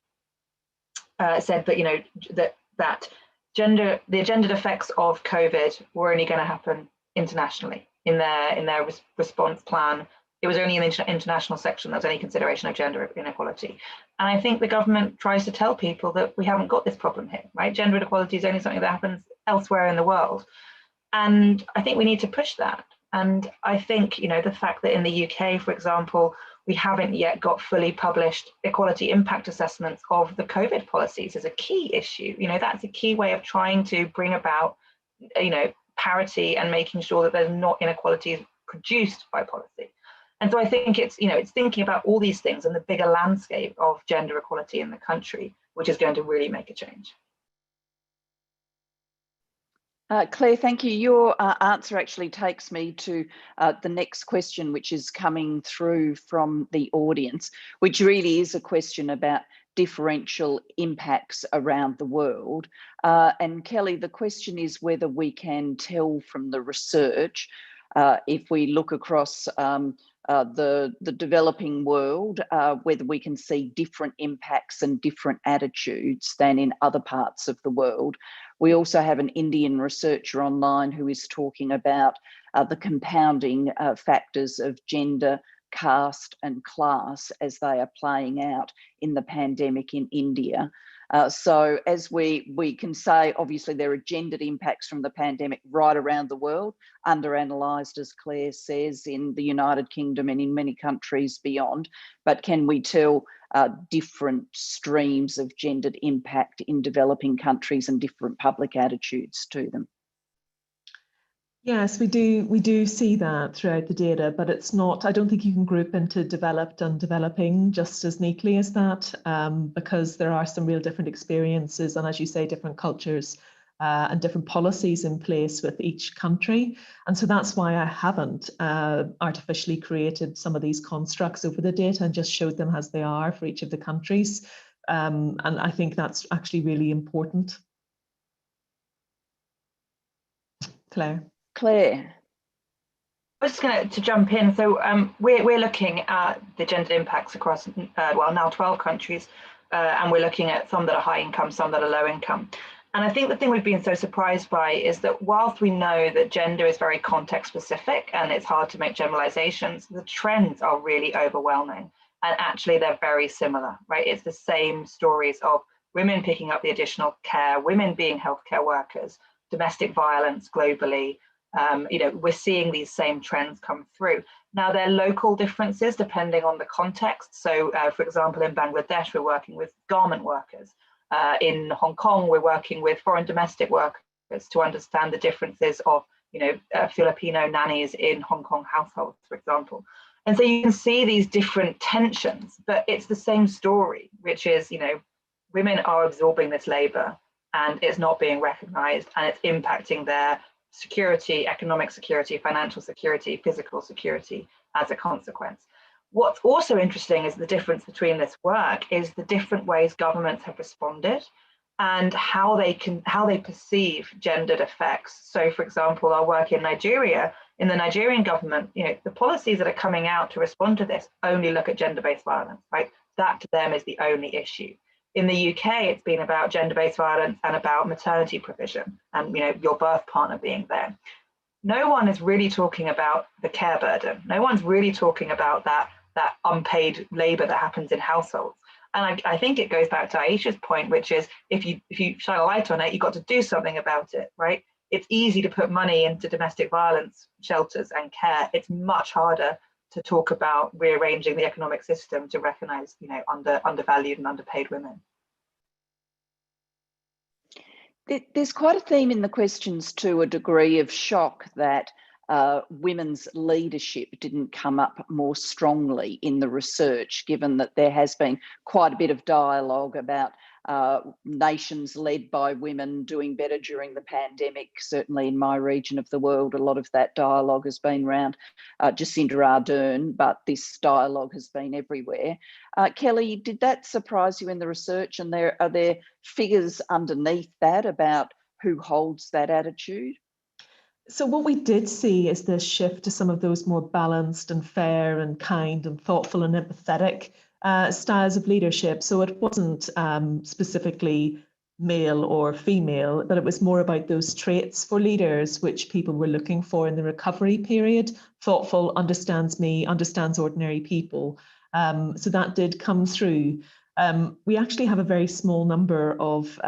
said that that the gendered effects of COVID were only going to happen internationally in their response plan. It was only in the international section that was any consideration of gender inequality. And I think the government tries to tell people that we haven't got this problem here, right? Gender inequality is only something that happens elsewhere in the world. And I think we need to push that. And I think, the fact that in the UK, for example, we haven't yet got fully published equality impact assessments of the COVID policies is a key issue. That's a key way of trying to bring about, parity and making sure that there's not inequalities produced by policy. And so I think it's thinking about all these things and the bigger landscape of gender equality in the country, which is going to really make a change. Claire, thank you. Your answer actually takes me to the next question, which is coming through from the audience, which really is a question about differential impacts around the world. And Kelly, the question is whether we can tell from the research, if we look across the developing world, whether we can see different impacts and different attitudes than in other parts of the world. We also have an Indian researcher online who is talking about the compounding factors of gender, caste and class as they are playing out in the pandemic in India. So as we can say, obviously there are gendered impacts from the pandemic right around the world, underanalyzed, as Claire says, in the United Kingdom and in many countries beyond. But can we tell different streams of gendered impact in developing countries and different public attitudes to them? Yes, we do see that throughout the data, but it's not, I don't think you can group into developed and developing just as neatly as that, because there are some real different experiences and, as you say, different cultures and different policies in place with each country. And so that's why I haven't artificially created some of these constructs over the data and just showed them as they are for each of the countries. And I think that's actually really important. Claire. Claire. I was just going to jump in. So we're looking at the gender impacts across, now 12 countries, and we're looking at some that are high income, some that are low income. And I think the thing we've been so surprised by is that whilst we know that gender is very context specific and it's hard to make generalizations, the trends are really overwhelming. And actually they're very similar, right? It's the same stories of women picking up the additional care, women being healthcare workers, domestic violence globally. We're seeing these same trends come through. Now, there are local differences depending on the context. So, for example, in Bangladesh, we're working with garment workers. In Hong Kong, we're working with foreign domestic workers to understand the differences of, Filipino nannies in Hong Kong households, for example. And so you can see these different tensions, but it's the same story, which is, women are absorbing this labor and it's not being recognized and it's impacting their security, economic security, financial security, physical security as a consequence. What's also interesting is the difference between this work is the different ways governments have responded and how they perceive gendered effects. So, for example, our work in Nigeria, in the Nigerian government, the policies that are coming out to respond to this only look at gender-based violence, right? That to them is the only issue. In the UK, it's been about gender-based violence and about maternity provision and your birth partner being there. No one is really talking about the care burden. No one's really talking about that unpaid labor that happens in households. And I think it goes back to Aisha's point, which is if you shine a light on it, you've got to do something about it, right? It's easy to put money into domestic violence shelters and care. It's much harder to talk about rearranging the economic system to recognize, undervalued and underpaid women. There's quite a theme in the questions to a degree of shock that women's leadership didn't come up more strongly in the research, given that there has been quite a bit of dialogue about nations led by women doing better during the pandemic. Certainly in my region of the world, a lot of that dialogue has been around Jacinda Ardern, but this dialogue has been everywhere. Kelly, did that surprise you in the research? And are there figures underneath that about who holds that attitude? So what we did see is this shift to some of those more balanced and fair and kind and thoughtful and empathetic styles of leadership. So it wasn't specifically male or female, but it was more about those traits for leaders which people were looking for in the recovery period. Thoughtful, understands me, understands ordinary people. So that did come through. We actually have a very small number of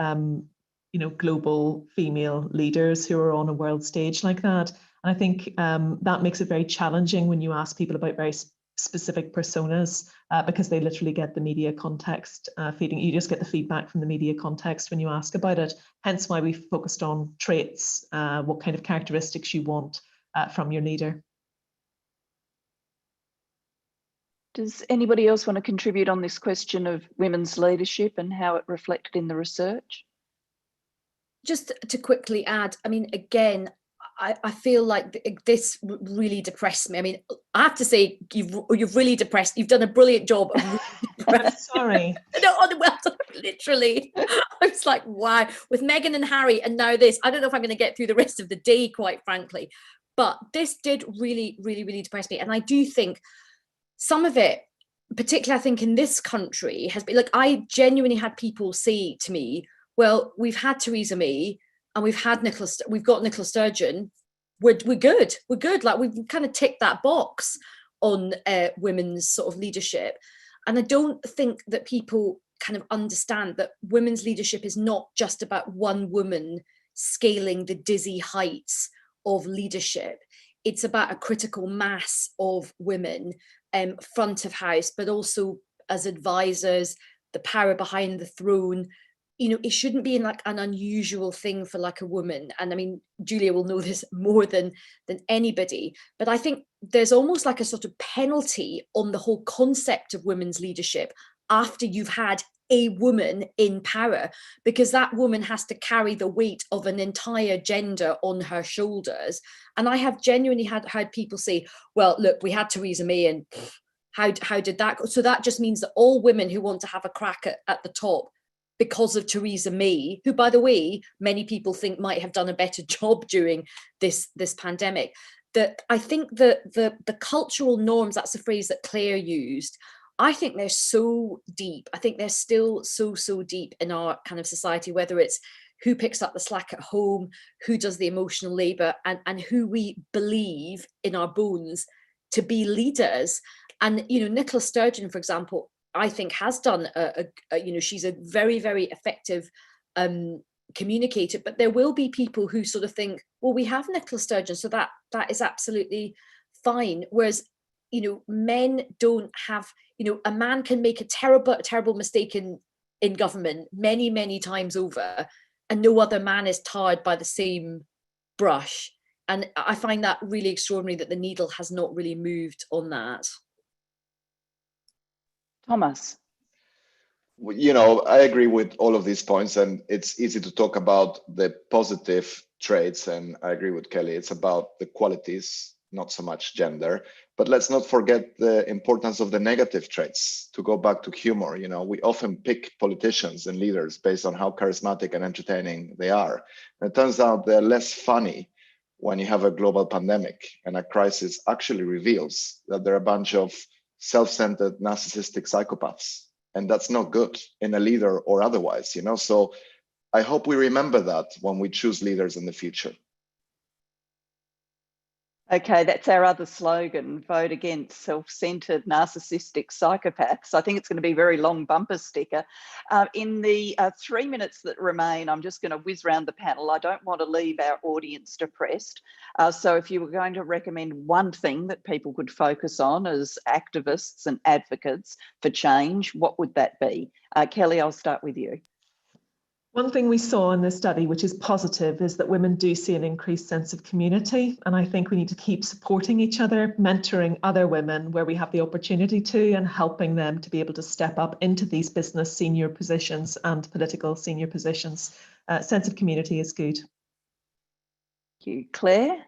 global female leaders who are on a world stage like that. And I think that makes it very challenging when you ask people about very specific personas, because they literally get the media context feeding. You just get the feedback from the media context when you ask about it. Hence why we focused on traits, what kind of characteristics you want from your leader. Does anybody else want to contribute on this question of women's leadership and how it reflected in the research? Just to quickly add, I mean, again, I feel like this really depressed me. I mean, I have to say, you've really depressed. You've done a brilliant job. I'm sorry. No, well, literally. I was like, wow. With Meghan and Harry, and now this. I don't know if I'm going to get through the rest of the day, quite frankly. But this did really, really, really depress me. And I do think some of it, particularly I think in this country, has been like, I genuinely had people say to me, well, we've had Theresa May and we've got Nicola Sturgeon. We're good. We're good. Like we've kind of ticked that box on women's sort of leadership. And I don't think that people kind of understand that women's leadership is not just about one woman scaling the dizzy heights of leadership. It's about a critical mass of women, front of house, but also as advisors, the power behind the throne. It shouldn't be like an unusual thing for like a woman. And I mean, Julia will know this more than anybody, but I think there's almost like a sort of penalty on the whole concept of women's leadership after you've had a woman in power, because that woman has to carry the weight of an entire gender on her shoulders. And I have genuinely heard people say, well, look, we had Theresa May and how did that go? So that just means that all women who want to have a crack at the top because of Theresa May, who, by the way, many people think might have done a better job during this pandemic, that I think that the cultural norms, that's a phrase that Claire used, I think they're so deep. I think they're still so deep in our kind of society, whether it's who picks up the slack at home, who does the emotional labor, and who we believe in our bones to be leaders. And, Nicola Sturgeon, for example, I think has done she's a very, very effective communicator, but there will be people who sort of think, well, we have Nicola Sturgeon, so that is absolutely fine. Whereas, men don't have, a man can make a terrible mistake in government many, many times over, and no other man is tarred by the same brush. And I find that really extraordinary that the needle has not really moved on that. Thomas. I agree with all of these points, and it's easy to talk about the positive traits, and I agree with Kelly. It's about the qualities, not so much gender. But let's not forget the importance of the negative traits. To go back to humor, we often pick politicians and leaders based on how charismatic and entertaining they are. And it turns out they're less funny when you have a global pandemic, and a crisis actually reveals that they're a bunch of self-centered, narcissistic psychopaths. And that's not good in a leader or otherwise, So I hope we remember that when we choose leaders in the future. Okay, that's our other slogan, vote against self-centered narcissistic psychopaths. I think it's going to be a very long bumper sticker. In the 3 minutes that remain, I'm just going to whiz round the panel. I don't want to leave our audience depressed. So if you were going to recommend one thing that people could focus on as activists and advocates for change, what would that be? Kelly, I'll start with you. One thing we saw in this study, which is positive, is that women do see an increased sense of community. And I think we need to keep supporting each other, mentoring other women where we have the opportunity to, and helping them to be able to step up into these business senior positions and political senior positions. Sense of community is good. Thank you. Claire?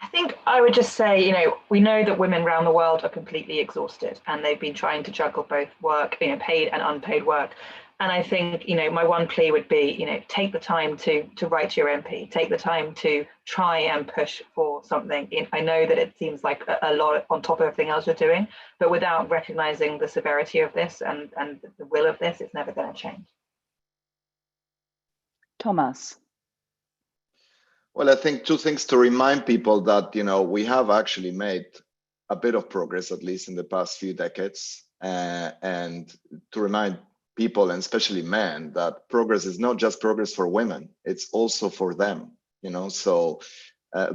I think I would just say, we know that women around the world are completely exhausted and they've been trying to juggle both work, paid and unpaid work. And I think, my one plea would be, take the time to write to your MP, take the time to try and push for something. I know that it seems like a lot on top of everything else you're doing, but without recognizing the severity of this and the will of this, it's never going to change. Thomas? Well, I think two things to remind people that, we have actually made a bit of progress, at least in the past few decades, and to remind people, and especially men, that progress is not just progress for women, it's also for them, so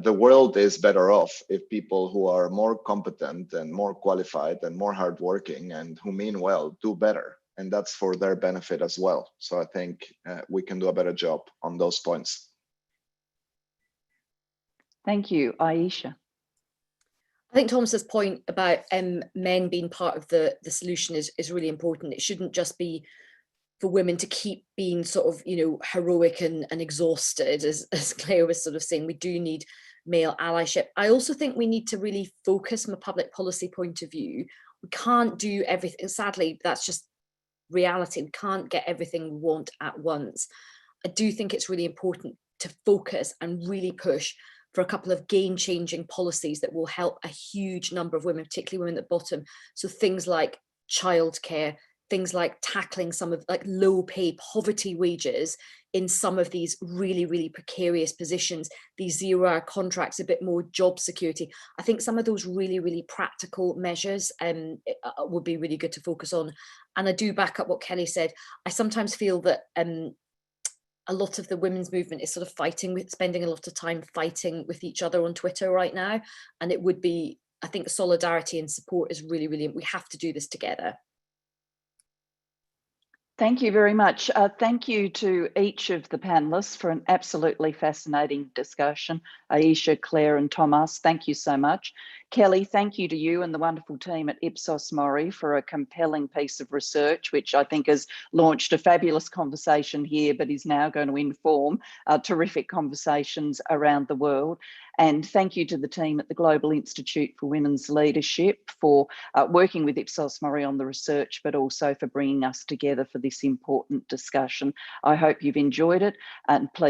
the world is better off if people who are more competent and more qualified and more hardworking and who mean well do better, and that's for their benefit as well. So I think we can do a better job on those points. Thank you. Aisha? I think Thomas's point about men being part of the solution is really important. It shouldn't just be for women to keep being sort of, heroic and exhausted, as Claire was sort of saying. We do need male allyship. I also think we need to really focus from a public policy point of view. We can't do everything. Sadly, that's just reality. We can't get everything we want at once. I do think it's really important to focus and really push for a couple of game-changing policies that will help a huge number of women, particularly women at the bottom. So things like childcare, things like tackling some of like low pay poverty wages in some of these really, really precarious positions, these 0-hour contracts, a bit more job security. I think some of those really, really practical measures would be really good to focus on. And I do back up what Kelly said. I sometimes feel that a lot of the women's movement is sort of spending a lot of time fighting with each other on Twitter right now. And it would be, I think solidarity and support is really, really, we have to do this together. Thank you very much. Thank you to each of the panelists for an absolutely fascinating discussion. Aisha, Claire and Thomas, thank you so much. Kelly, thank you to you and the wonderful team at Ipsos Mori for a compelling piece of research, which I think has launched a fabulous conversation here, but is now going to inform terrific conversations around the world. And thank you to the team at the Global Institute for Women's Leadership for working with Ipsos Mori on the research, but also for bringing us together for this important discussion. I hope you've enjoyed it, and please